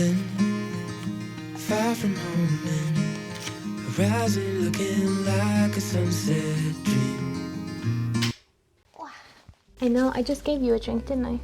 falling, far from home and horizon looking like a sunset dream. I know, I just gave you a drink, didn't I?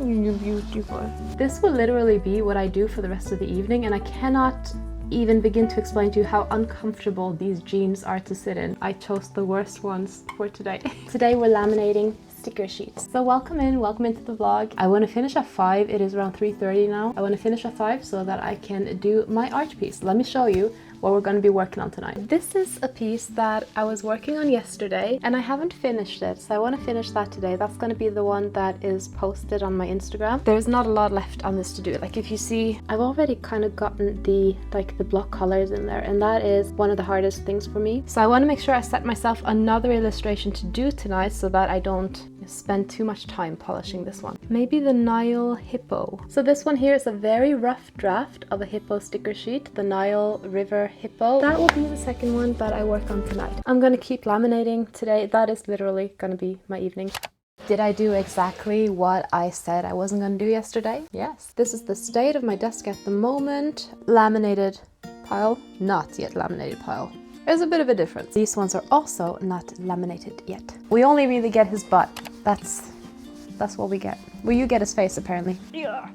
You're beautiful. This will literally be what I do for the rest of the evening, and I cannot even begin to explain to you how uncomfortable these jeans are to sit in. I chose the worst ones for today. Today we're laminating sticker sheets. So welcome into the vlog. I want to finish at 5. It is around 3:30 now. I want to finish at 5 so that I can do my art piece. Let me show you what we're going to be working on tonight. This is a piece that I was working on yesterday and I haven't finished it, so I want to finish that today. That's going to be the one that is posted on my Instagram. There's not a lot left on this to do. Like if you see, I've already kind of gotten the block colors in there, and that is one of the hardest things for me. So I want to make sure I set myself another illustration to do tonight so that I don't spend too much time polishing this one. Maybe the Nile hippo. So this one here is a very rough draft of a hippo sticker sheet, the Nile River hippo. That will be the second one that I work on tonight. I'm going to keep laminating today. That is literally going to be my evening. Did I do exactly what I said I wasn't going to do yesterday? Yes. This is the state of my desk at the moment. Laminated pile, not yet laminated pile. There's a bit of a difference. These ones are also not laminated yet. We only really get his butt. That's what we get. Well, you get his face apparently. Yeah.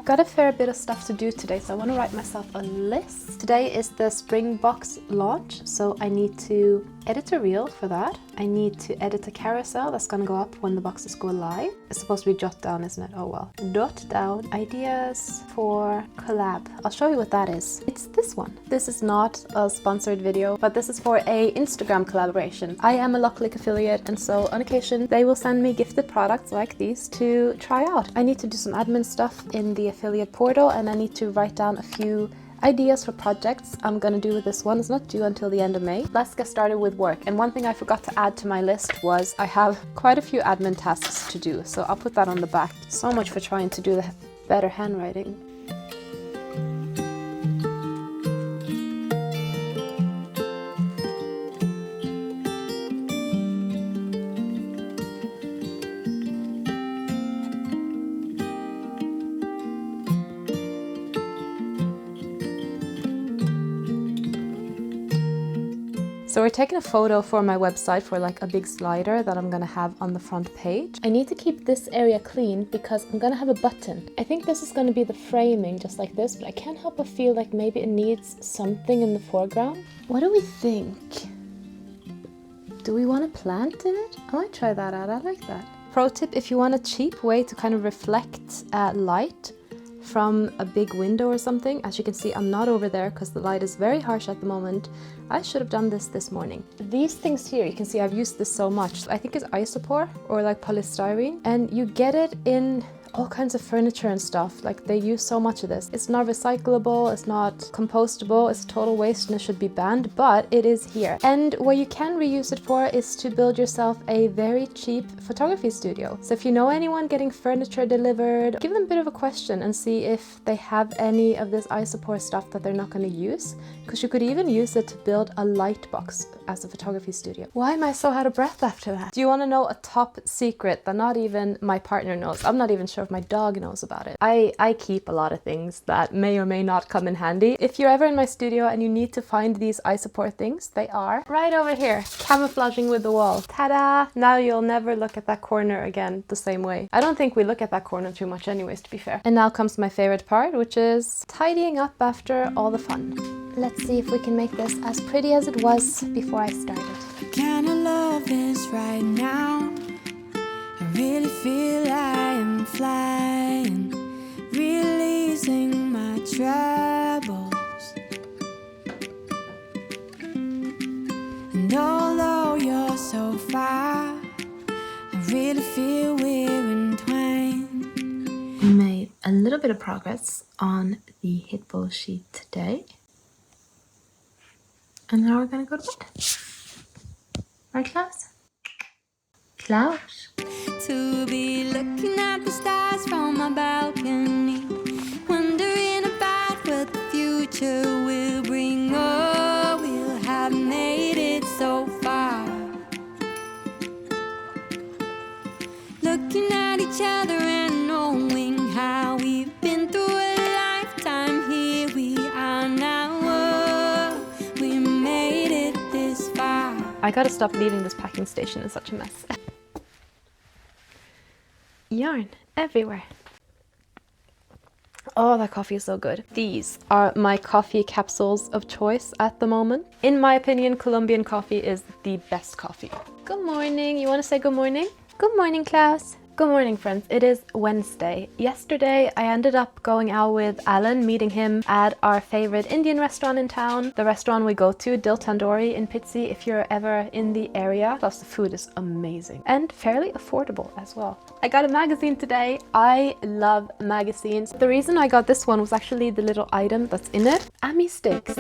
Got a fair bit of stuff to do today, so I want to write myself a list. Today is the spring box launch, so I need to edit a reel for that. I need to edit a carousel that's going to go up when the boxes go live. It's supposed to be jot down, isn't it? Oh well. Jot down ideas for collab. I'll show you what that is. It's this one. This is not a sponsored video, but this is for a Instagram collaboration. I am a MerLotl affiliate, and so on occasion they will send me gifted products like these to try out. I need to do some admin stuff in the affiliate portal, and I need to write down a few ideas for projects I'm gonna do with this one. It's not due until the end of May. Let's get started with work. And one thing I forgot to add to my list was I have quite a few admin tasks to do, so I'll put that on the back. So much for trying to do the better handwriting. So we're taking a photo for my website for like a big slider that I'm gonna have on the front page. I need to keep this area clean because I'm gonna have a button. I think this is gonna be the framing just like this, but I can't help but feel like maybe it needs something in the foreground. What do we think? Do we want to plant in it? I might try that out, I like that. Pro tip, if you want a cheap way to kind of reflect light from a big window or something. As you can see, I'm not over there because the light is very harsh at the moment. I should have done this morning. These things here, you can see I've used this so much. I think it's isopor or like polystyrene, and you get it in all kinds of furniture and stuff. Like they use so much of this. It's not recyclable, it's not compostable, it's total waste and it should be banned, but it is here. And what you can reuse it for is to build yourself a very cheap photography studio. So if you know anyone getting furniture delivered, give them a bit of a question and see if they have any of this isopor stuff that they're not going to use, because you could even use it to build a light box as a photography studio. Why am I so out of breath after that? Do you want to know a top secret that not even my partner knows? I'm not even sure if my dog knows about it. I keep a lot of things that may or may not come in handy. If you're ever in my studio and you need to find these isopor things, they are right over here, camouflaging with the wall. Ta-da! Now you'll never look at that corner again the same way. I don't think we look at that corner too much anyways, to be fair. And now comes my favorite part, which is tidying up after all the fun. Let's see if we can make this as pretty as it was before I started. Kinda love this right now. I really feel I am flying, releasing my troubles. And although you're so far, I really feel we're entwined. We made a little bit of progress on the hippo sheet today. And now we're gonna go to bed. Right, Klaus? Klaus? To be looking at the stars from my balcony, wondering about what the future will bring. Oh, we'll have made it so far. Looking at each other and knowing how we've been through I gotta stop leaving this packing station in such a mess. Yarn everywhere. Oh, that coffee is so good. These are my coffee capsules of choice at the moment. In my opinion, Colombian coffee is the best coffee. Good morning. You want to say good morning? Good morning, Klaus. Good morning, friends. It is Wednesday. Yesterday, I ended up going out with Alan, meeting him at our favorite Indian restaurant in town. The restaurant we go to, Dil Tandoori in Pitsy, if you're ever in the area. Plus, the food is amazing and fairly affordable as well. I got a magazine today. I love magazines. The reason I got this one was actually the little item that's in it. Ami sticks.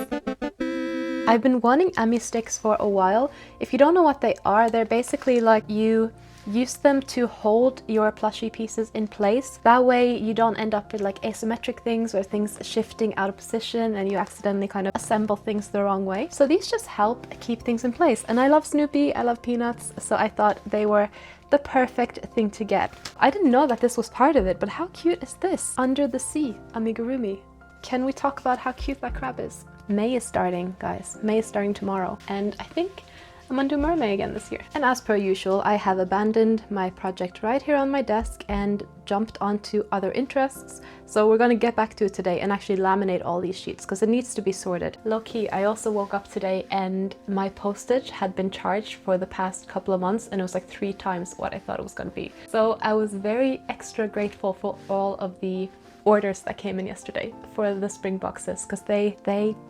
I've been wanting Ami sticks for a while. If you don't know what they are, they're basically like you use them to hold your plushie pieces in place. That way you don't end up with like asymmetric things or things shifting out of position and you accidentally kind of assemble things the wrong way. So these just help keep things in place. And I love Snoopy, I love Peanuts, so I thought they were the perfect thing to get. I didn't know that this was part of it, but how cute is this? Under the sea, amigurumi. Can we talk about how cute that crab is? May is starting, guys. May is starting tomorrow. And I think I'm gonna do Mermay again this year. And as per usual, I have abandoned my project right here on my desk and jumped onto other interests. So we're gonna get back to it today and actually laminate all these sheets because it needs to be sorted. Low key, I also woke up today and my postage had been charged for the past couple of months and it was like 3 times what I thought it was gonna be. So I was very extra grateful for all of the orders that came in yesterday for the spring boxes because they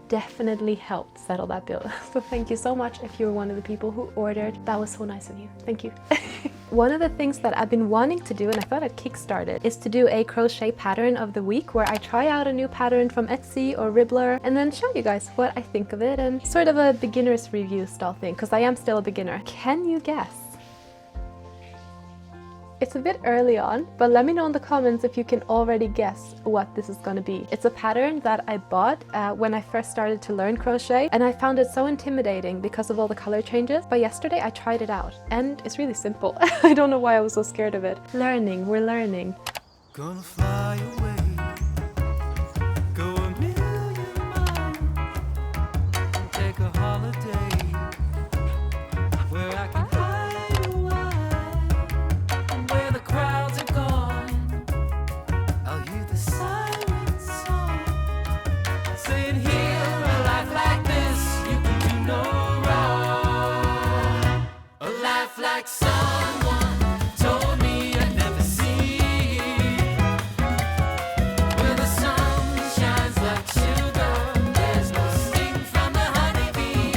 definitely helped settle that bill. So thank you so much if you were one of the people who ordered. That was so nice of you. Thank you. One of the things that I've been wanting to do, and I thought I'd kickstart it, is to do a crochet pattern of the week where I try out a new pattern from Etsy or Ribbler and then show you guys what I think of it, and sort of a beginner's review style thing because I am still a beginner. Can you guess? It's a bit early on, but let me know in the comments if you can already guess what this is going to be. It's a pattern that I bought when I first started to learn crochet, and I found it so intimidating because of all the color changes. But yesterday I tried it out and it's really simple. I don't know why I was so scared of it. Learning, we're learning. Gonna fly away, go a million miles, take a holiday where I can hide away, where the crowds are gone. I'll hear the siren song saying, here, a life like this, you can do no wrong. A life like someone told me I'd never see, where the sun shines like sugar, there's no sting from the honeybee.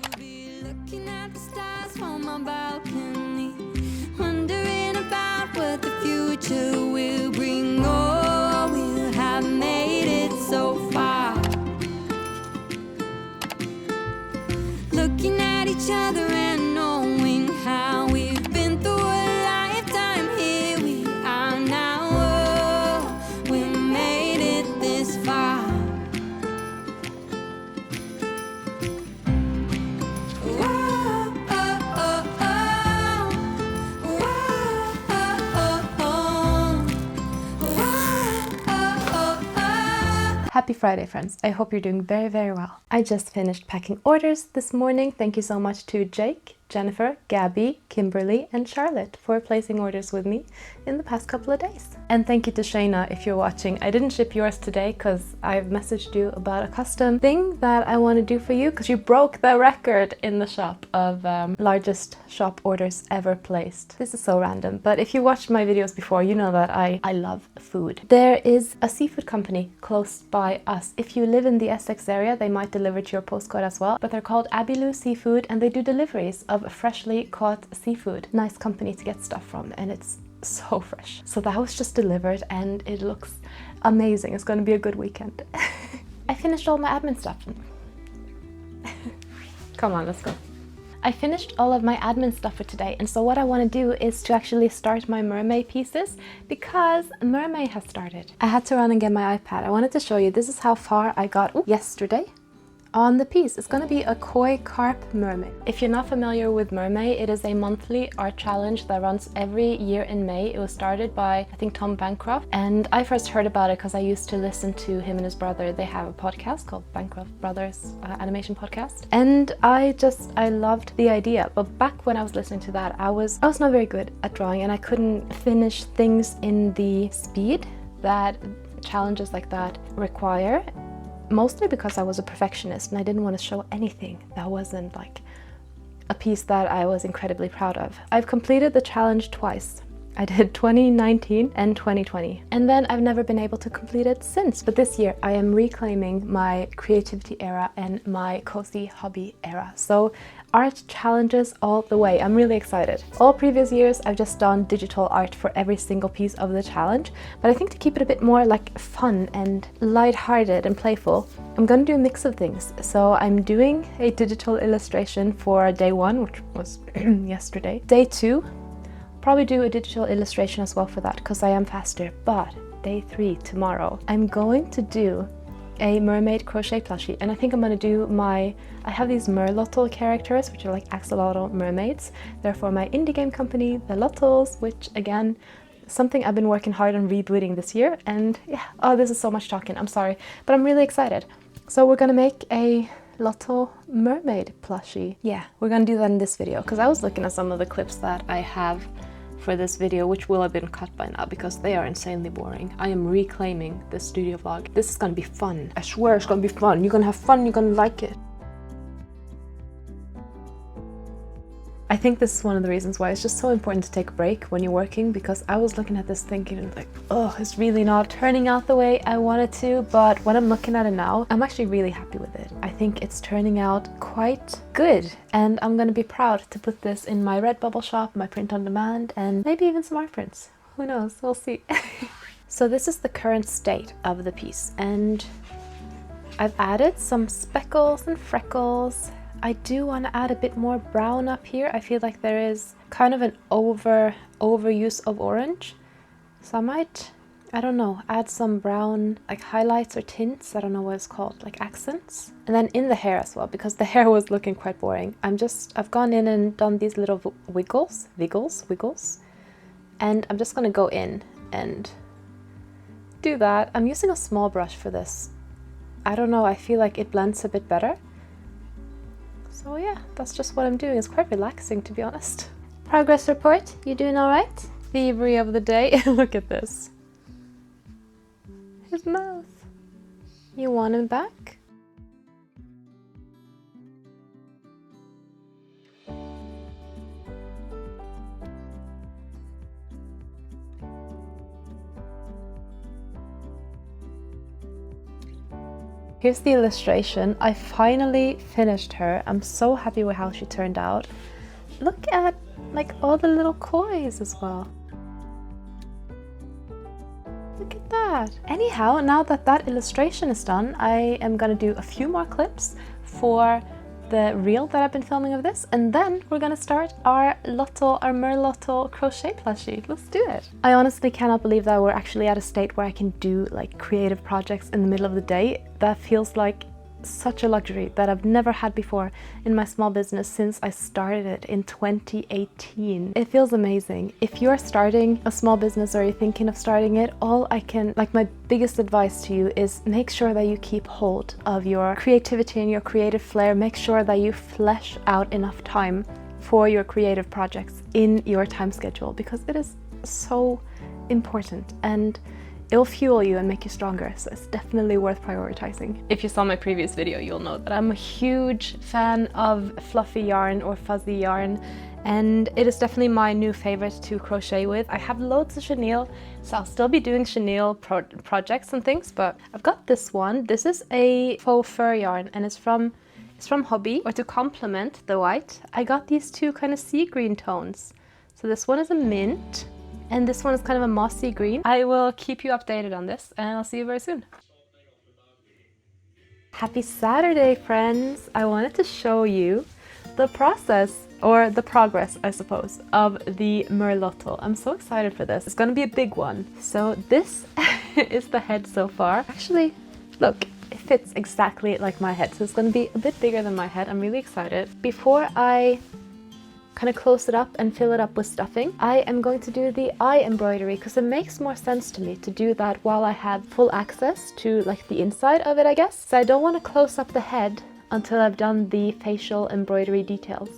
To be looking at the stars from my balcony, wondering about what the future will bring. Oh, we'll have made it so far. Looking at each other and knowing how we've been through a lifetime. Here we are now. Oh, we made it this far. Whoa, oh, oh, oh. Whoa, oh, oh, oh. Whoa, oh, oh, oh. Happy Friday, friends. I hope you're doing very, very well. I just finished packing orders this morning. Thank you so much to Jake, Jennifer, Gabby, Kimberly, and Charlotte for placing orders with me in the past couple of days. And thank you to Shayna if you're watching. I didn't ship yours today because I've messaged you about a custom thing that I want to do for you because you broke the record in the shop of largest shop orders ever placed. This is so random, but if you watched my videos before, you know that I love food. There is a seafood company close by us. If you live in the Essex area, they might deliver to your postcode as well, but they're called Abilou Seafood and they do deliveries of freshly caught seafood. Nice company to get stuff from and it's so fresh. So that was just delivered and it looks amazing. It's going to be a good weekend. I finished all my admin stuff. Come on, let's go. I finished all of my admin stuff for today, and so what I want to do is to actually start my Mermay pieces because Mermay has started. I had to run and get my iPad. I wanted to show you this is how far I got yesterday. on the piece. It's going to be a koi carp mermaid. If you're not familiar with Mermay, it is a monthly art challenge that runs every year in May. It was started by, I think, Tom Bancroft, and I first heard about it because I used to listen to him and his brother. They have a podcast called Bancroft Brothers Animation Podcast, and I loved the idea. But back when I was listening to that, I was not very good at drawing, and I couldn't finish things in the speed that challenges like that require. Mostly because I was a perfectionist and I didn't want to show anything that wasn't like a piece that I was incredibly proud of. I've completed the challenge twice. I did 2019 and 2020, and then I've never been able to complete it since. But this year I am reclaiming my creativity era and my cozy hobby era. So art challenges all the way. I'm really excited. All previous years I've just done digital art for every single piece of the challenge, but I think to keep it a bit more like fun and light-hearted and playful, I'm gonna do a mix of things. So I'm doing a digital illustration for day 1, which was yesterday. Day 2, probably do a digital illustration as well for that because I am faster. But day 3, tomorrow, I'm going to do a mermaid crochet plushie, and I think I'm going to do I have these MerLotl characters, which are like axolotl mermaids. They're for my indie game company, the Lotls, which again, something I've been working hard on rebooting this year. And yeah, oh, this is so much talking, I'm sorry, but I'm really excited. So we're gonna make a Lotl mermaid plushie. Yeah, we're gonna do that in this video because I was looking at some of the clips that I have for this video, which will have been cut by now because they are insanely boring. I am reclaiming this studio vlog. This is gonna be fun. I swear it's gonna be fun. You're gonna have fun, you're gonna like it. I think this is one of the reasons why it's just so important to take a break when you're working, because I was looking at this thinking like, oh, it's really not turning out the way I wanted to, but when I'm looking at it now, I'm actually really happy with it. I think it's turning out quite good, and I'm gonna be proud to put this in my Redbubble shop, my print on demand, and maybe even some art prints. Who knows, we'll see. So this is the current state of the piece, and I've added some speckles and freckles. I do want to add a bit more brown up here. I feel like there is kind of an overuse of orange. So I might, I don't know, add some brown like highlights or tints. I don't know what it's called, like accents. And then in the hair as well, because the hair was looking quite boring. I've gone in and done these little wiggles. And I'm just going to go in and do that. I'm using a small brush for this. I don't know, I feel like it blends a bit better. So yeah, that's just what I'm doing. It's quite relaxing, to be honest. Progress report, you doing all right? Thievery of the day. Look at this. His mouth. You want him back? Here's the illustration. I finally finished her. I'm so happy with how she turned out. Look at like all the little kois as well. Look at that. Anyhow, now that that illustration is done, I am gonna do a few more clips for the reel that I've been filming of this, and then we're gonna start our MerLotl crochet plushie. Let's do it. I honestly cannot believe that we're actually at a state where I can do like creative projects in the middle of the day. That feels like such a luxury that I've never had before in my small business since I started it in 2018. It feels amazing. If you're starting a small business or you're thinking of starting it, my biggest advice to you is make sure that you keep hold of your creativity and your creative flair. Make sure that you flesh out enough time for your creative projects in your time schedule, because it is so important and it'll fuel you and make you stronger, so it's definitely worth prioritizing. If you saw my previous video, you'll know that I'm a huge fan of fluffy yarn or fuzzy yarn, and it is definitely my new favorite to crochet with. I have loads of chenille, so I'll still be doing chenille projects and things, but I've got this one. This is a faux fur yarn, and it's from Hobby. Or to complement the white, I got these two kind of sea green tones. So this one is a mint, and this one is kind of a mossy green. I will keep you updated on this, and I'll see you very soon. Happy Saturday, friends! I wanted to show you the process, or the progress, I suppose, of the MerLotl. I'm so excited for this. It's gonna be a big one. So this is the head so far. Actually, look, it fits exactly like my head. So it's going to be a bit bigger than my head. I'm really excited. Before I kind of close it up and fill it up with stuffing, I am going to do the eye embroidery because it makes more sense to me to do that while I have full access to like the inside of it, I guess. So I don't want to close up the head until I've done the facial embroidery details.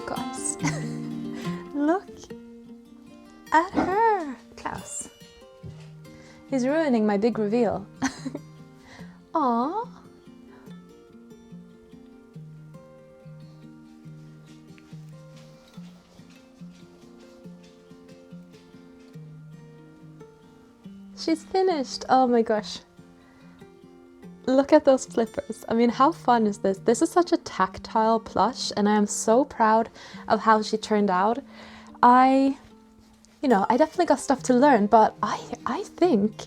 Guys, look at her. Klaus. He's ruining my big reveal. Aww. She's finished. Oh my gosh. Look at those flippers. I mean, how fun is this? This is such a tactile plush and I am so proud of how she turned out. I definitely got stuff to learn, but I think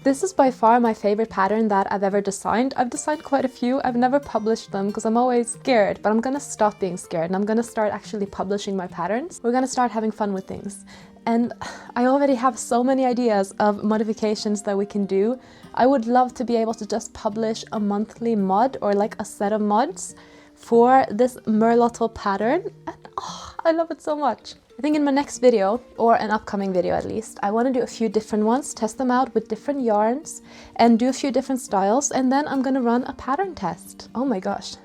this is by far my favorite pattern that I've ever designed. I've designed quite a few. I've never published them because I'm always scared, but I'm gonna stop being scared and I'm gonna start actually publishing my patterns. We're gonna start having fun with things. And I already have so many ideas of modifications that we can do. I would love to be able to just publish a monthly mod or like a set of mods for this MerLotl pattern. And oh, I love it so much. I think in my next video, or an upcoming video at least, I want to do a few different ones, test them out with different yarns and do a few different styles, and then I'm gonna run a pattern test. Oh my gosh,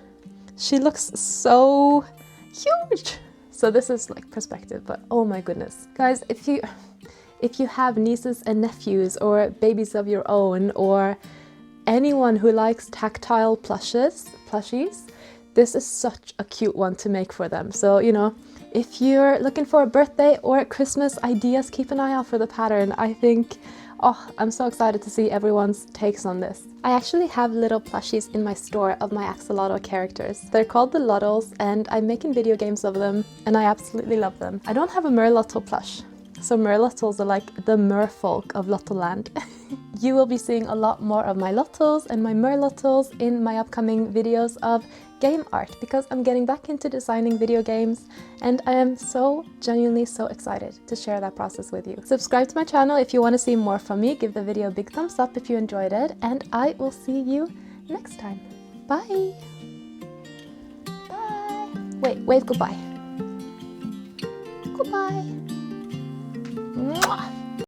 she looks so huge. So this is like perspective, but oh my goodness. Guys, if you have nieces and nephews or babies of your own or anyone who likes tactile plushies, this is such a cute one to make for them. So, if you're looking for a birthday or Christmas ideas, keep an eye out for the pattern. I think, oh, I'm so excited to see everyone's takes on this. I actually have little plushies in my store of my axolotl characters. They're called the Lotls and I'm making video games of them and I absolutely love them. I don't have a MerLotl plush. So MerLotls are like the merfolk of Lottoland. You will be seeing a lot more of my Lotls and my MerLotls in my upcoming videos of game art because I'm getting back into designing video games and I am so genuinely so excited to share that process with you. Subscribe to my channel if you want to see more from me. Give the video a big thumbs up if you enjoyed it and I will see you next time. Bye! Bye! Wait, goodbye. Goodbye! Mwah.